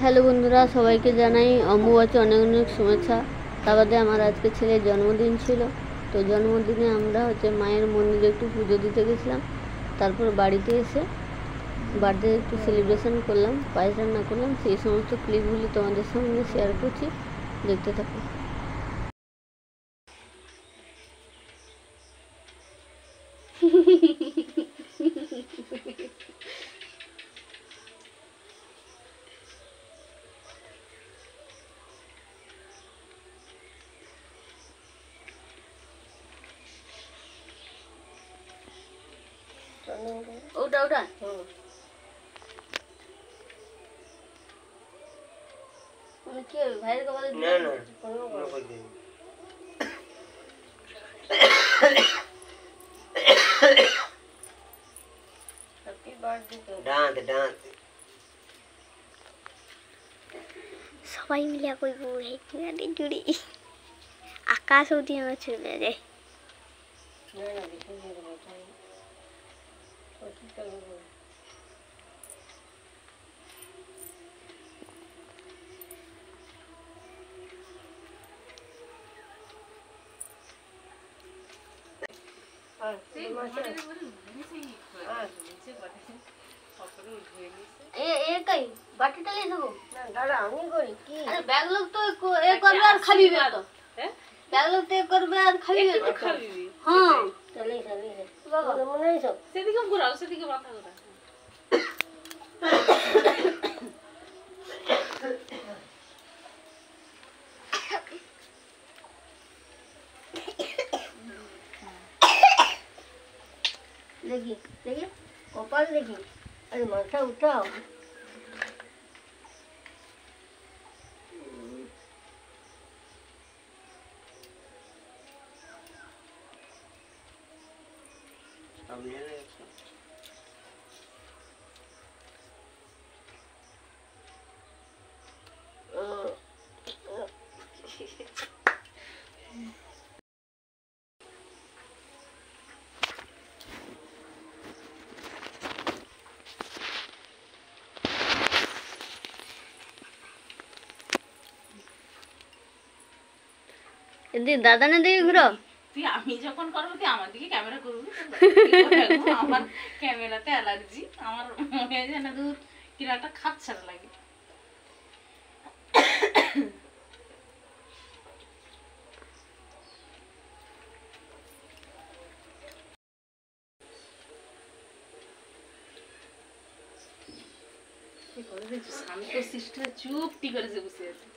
Hello বন্ধুরা, সবাইকে জানাই অম্বুবাচী অনেক অনেক শুভেচ্ছা। তা বাদে আমার আজকে ছেলের জন্মদিন ছিল, তো জন্মদিনে আমরা মায়ের মন্দিরে একটু পুজো দিতে গেছিলাম। তারপর বাড়িতে এসে বার্থডে একটু সেলিব্রেশন করলাম, পায়েস রান্না করলাম। সেই সমস্ত ক্লিপগুলি তোমাদের সঙ্গে শেয়ার করছি, দেখতে থাকো। ওটা ওটা কি ভাইয়ের কপালে না না সবাই মিলে কইব হেঁটে জুড়ি আকাশ অবধি আমার চলে যায়। বাটিটা নিয়ে যাবো দাদা, আমি করি কি? আরে ব্যাগ লোক তো এ করবে আর খাবি তো, হ্যাঁ ব্যাগ লোক তো এ করবে আর খাবি তো খাবি। হ্যাঁ চলে চলে বাবা মনে হয় সব সেদিকে ঘোরাও, সেদিকে মাথা ঘোরা। দেখি দেখি কপাল দেখি, আরে মাথা উঠাও। দাদা না দিকে ঘুরো, তুই আমি যখন করবো তুই আমার দিকে ক্যামেরা করবি। আমার ক্যামেরাতে অ্যালার্জি, আমার মনে হয় যেন দূর কিরা একটা খাচ্ছার লাগে। শান্ত শিষ্ট চুপটি করে যে বসে আছে।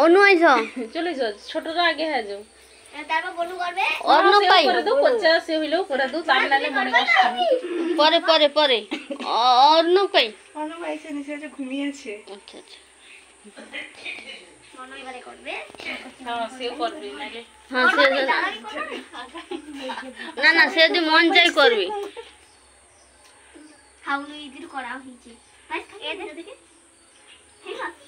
অনু আইছো চলে যাও, ছোটরা আগে হয়ে যাও, তারপর বনু করবে অন্য পাই করে দাও, পচা সে হইলো করে দাও, তামিলনাড়ে মনে কষ্ট পরে পরে পরে অন্য পাই অন্য পাইছে নিচে যে ঘুমিয়ে আছে। আচ্ছা আচ্ছা মনে এবারে করবে। হ্যাঁ সেও করবে নাকি? হ্যাঁ সে না না সে যদি মন চাই করবি। হাউলু ইদির করা হইছে ভাই এদের দিকে ঠিক আছে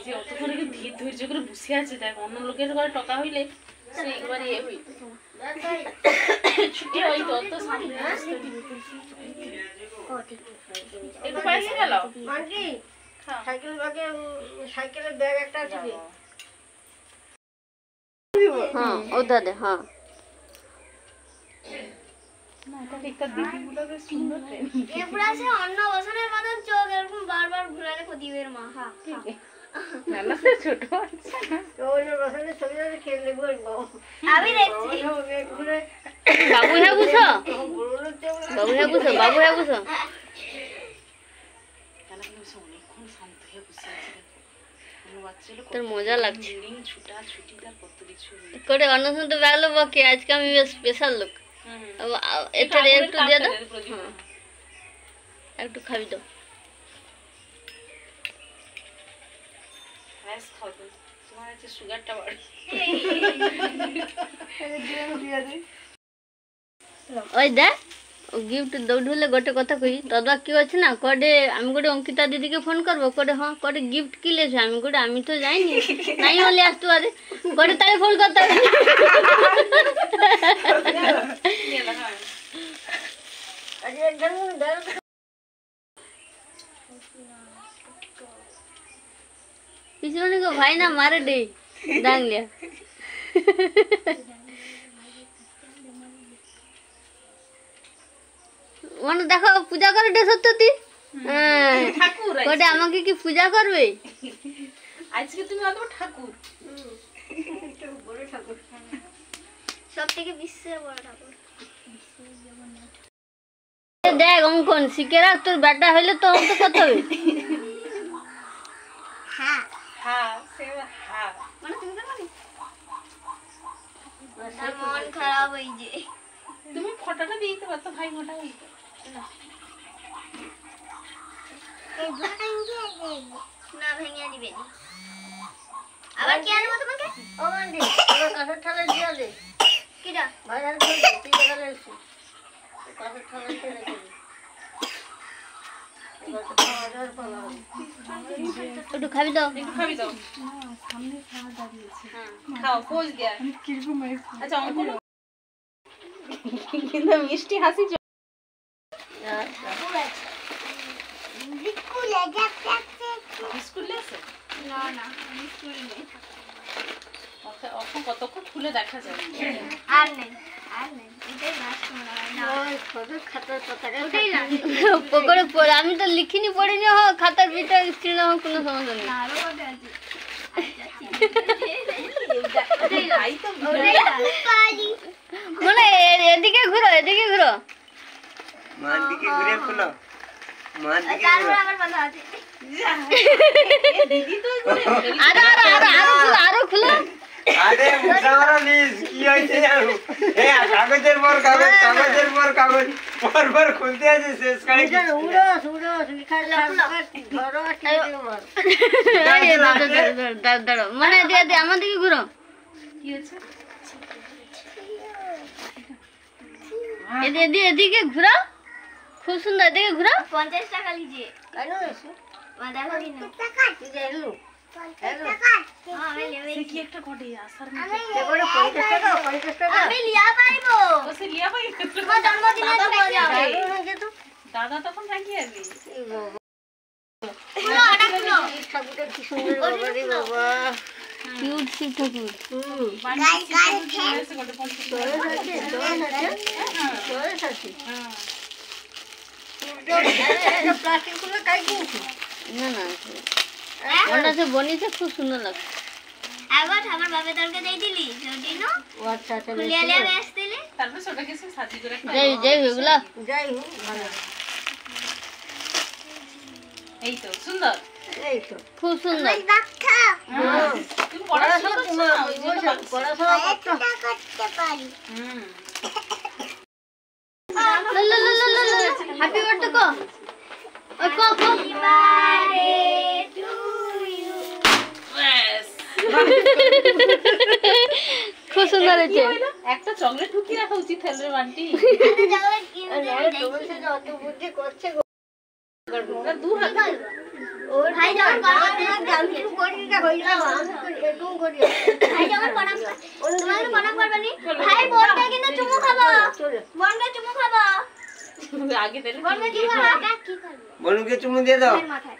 যে অতক্ষণ ধীর ধৈর্য করে বসে আছে, দেখ অন্য লোকের ঘরে টকা হইলে সে একবার ইয়ে হইত ছুটি হইতো। অত সামনে একটু পয়সা গেল সাইকেল ব্যাগে, সাইকেলের ব্যাগ একটা আছে। হ্যাঁ ওটা দে। হ্যাঁ অন্য বছরের মতন চোখ এরকম বারবার ঘুরালে প্রদীপের মা। হ্যাঁ ছোট আমি দেখছি বাবু হ্যাঁ বুঝো, বাবু হ্যাঁ বুঝো, বাবু হ্যাঁ বুঝো। অনেকক্ষণ শান্ত হয়ে বসে আছে। বাচ্চা ছিল, তোর মজা লাগছে বিল্ডিং ছুটা ছুটি তার কত কিছু নেই। করে অন্য সময় তো বেগলো বকে, আজকে আমি স্পেশাল লোক। এটা একটু দিয়ে দাও, একটু খাবি দাও। ব্যাস খাও তো, তোমার হচ্ছে সুগারটা বাড়ে। ওই দেখ গিফট দৌড় হলে গোটে কথা কই, দাদা কি হচ্ছে না কডে আমি গোটে অঙ্কিতা দিদিকে ফোন করবো, করে হ্যাঁ কডে গিফট কি লেছো, আমি গোটে আমি তো যাইনি নাই হলে আসতে পারে, গোটে তাই ফোন করতে হবে। পিছনে গো ভাই না মারে দে ডাংলিয়া। মানে দেখো পূজা করে দে সত্যি, ঠাকুর কটে আমাকে কি পূজা করবে আজকে, তুমি অত ঠাকুর। সব থেকে বিশ্বের বড় ঠাকুর। দেখ অঙ্কন শিখে রাখ, তোর বেটা হইলে তো অঙ্ক কত হবে। হ্যাঁ হ্যাঁ হ্যাঁ, মানে তুমি তো পারি। মন খারাপ হই যে তুমি ফটোটা দিয়ে দিতে পারতো, ভাই মোটা হইতো। না ভেঙে দিবে না। আবার কি আনবো তোমাকে? ও মান্ডি তোর কাছে ঠালে দিয়া দে, কিটা? ভাই আর কই দে তুই এখানে এসে কাছে ঠালে দিয়ে রেখে দে। একটু খাবি দাও, একটু খাবি দাও, খাও পোজ দেয়া। আচ্ছা অঙ্কন কিন্তু মিষ্টি হাসি স্কুলে আছে না না স্কুল নেই, এখন কতক্ষণ খুলে দেখা যাবে। আর নেই আর নেই, এটাই লাস্ট মনে হয় না। ওটাই লাস্ট। পকড়ে পড়ে আমি তো লিখিনি পড়িনি, হোক খাতার ভিতরে স্ক্রিনে হোক কোনো সমস্যা নেই। আরো কত আছে? তাই তো ওটাই লাস্ট। মানে এদিকে ঘুরো, এদিকে ঘুরো। মান দিকে ঘুরে খুলো, মান দিকে তারপর ঘুরো। আবার কথা আছে। দিদি তো আরো আরো আরো আরো খুলো, আরো খুলো। আরে মুসাওয়ারা নিস কি হইছে জানো, এ কাগজের পর কাগজ, কাগজের পর কাগজ, পর খুলতে আছে শেষ করে কি। এই দাঁড়ো মানে দিয়ে দে আমার দিকে ঘুরো। কি হচ্ছে? এদিকে ঘুরো, খুব সুন্দর, এদিকে ঘুরো। 50 টাকা লিজিয়ে। দেখো দিন। আমি নেবে। সে কি একটা ঘটে আসার আমি লিয়া পাইবো। সে লিয়া ভাই তোমার জন্মদিনে যাবে। দাদা তখন রাখি আগে খুলো ওটা খুলো। কিউট শিব ঠাকুর। না না ওটা সে বনিছে, খুব সুন্দর লাগছে। একবার আমার বাবা তরকে দেই দিলি জডিনো। ও আচ্ছা আচ্ছা খুলিয়া লিয়া বেশ দিলি। তারপর সেটাকে সে সাজি করে যাই এগুলা যাই হোক ভালো, এই তো সুন্দর। এই তো খুব সুন্দর। বাচ্চা তুমি পড়াশোনা করছো না, ওই জন্য বাচ্চা। পড়াশোনা করতে করতে পারি। হ্যাপি বার্থডে কো, ওই কো ব্যাস। খুব সুন্দর হয়েছে। একটা চকলেট ঢুকিয়ে রাখা উচিত হেলরে বান্টি। অত বুদ্ধি করছে গো। ওটা দু হাত ভাই যখন পড়াতে আমি করি না হইলো, আমি করি একটু করি। ভাই যখন পড়াম তোমাকে পড়াম করবানি। ভাই বোনকে কিন্তু চুমু খাবো। বোনকে চুমু খাবো। আগে দিলে বোনকে চুমু খাবো। কি করবে? বনুকে চুমু দিয়ে দাও, ভাই মাথায়।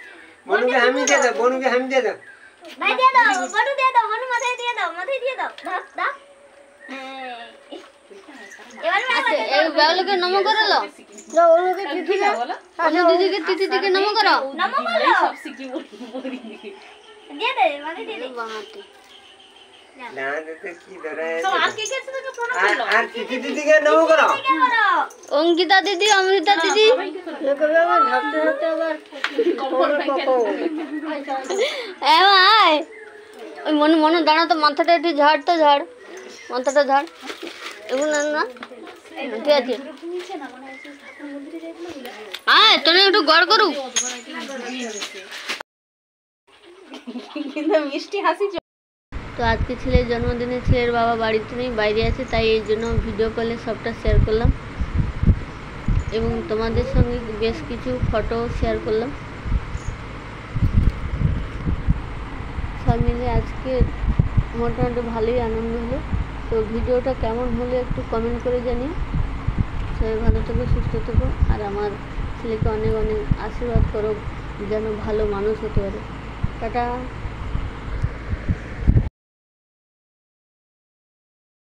বনুকে হামি দিয়ে দাও, বনুকে হামি দিয়ে দাও। ভাই দিয়ে দাও, বনু দিয়ে দাও, বনু মাথায় দিয়ে দাও, মাথায় দিয়ে দাও। দাও দাও। এবার এই বাবুকে নমো করলো, না ওকে কি না বলো? অন্য দিদিকে তিথি দিকে নমো করো। নমো এই বলো। সব শিখি বলি। দিয়ে দে, মাথায় দিয়ে দে। বাহাতে ডানাতে কি ধরে সব আর কে কে আছে তাকে প্রণাম করলো আর চিঠি দিদিকে নেবো করো অঙ্কিতা দিদি, অমৃতা দিদি। সবাইকে করো এগুলো আবার ধরতে ধরতে আবার কম্বল ব্যাংকে আয় ওই মনে মনে দাঁড়া তো, মাথাটা একটু ঝাড়, তো ঝাড়, মাথাটা ঝাড়, এগুলো না না ঠিক আছে। আয় তোনে একটু গড় করুক। কিন্তু মিষ্টি হাসি তো আজকে ছেলের জন্মদিনে ছেলের বাবা বাড়িতে নেই, বাইরে আছে, তাই এই জন্য ভিডিও কলে সবটা শেয়ার করলাম এবং তোমাদের সঙ্গে বেশ কিছু ফটো শেয়ার করলাম। সব মিলে আজকে মোটামুটি ভালোই আনন্দ হলো। তো ভিডিওটা কেমন হলো একটু কমেন্ট করে জানিও। সবাই ভালো থেকো, সুস্থ থেকো, আর আমার ছেলেকে অনেক অনেক আশীর্বাদ করো যেন ভালো মানুষ হতে পারে। টাটা।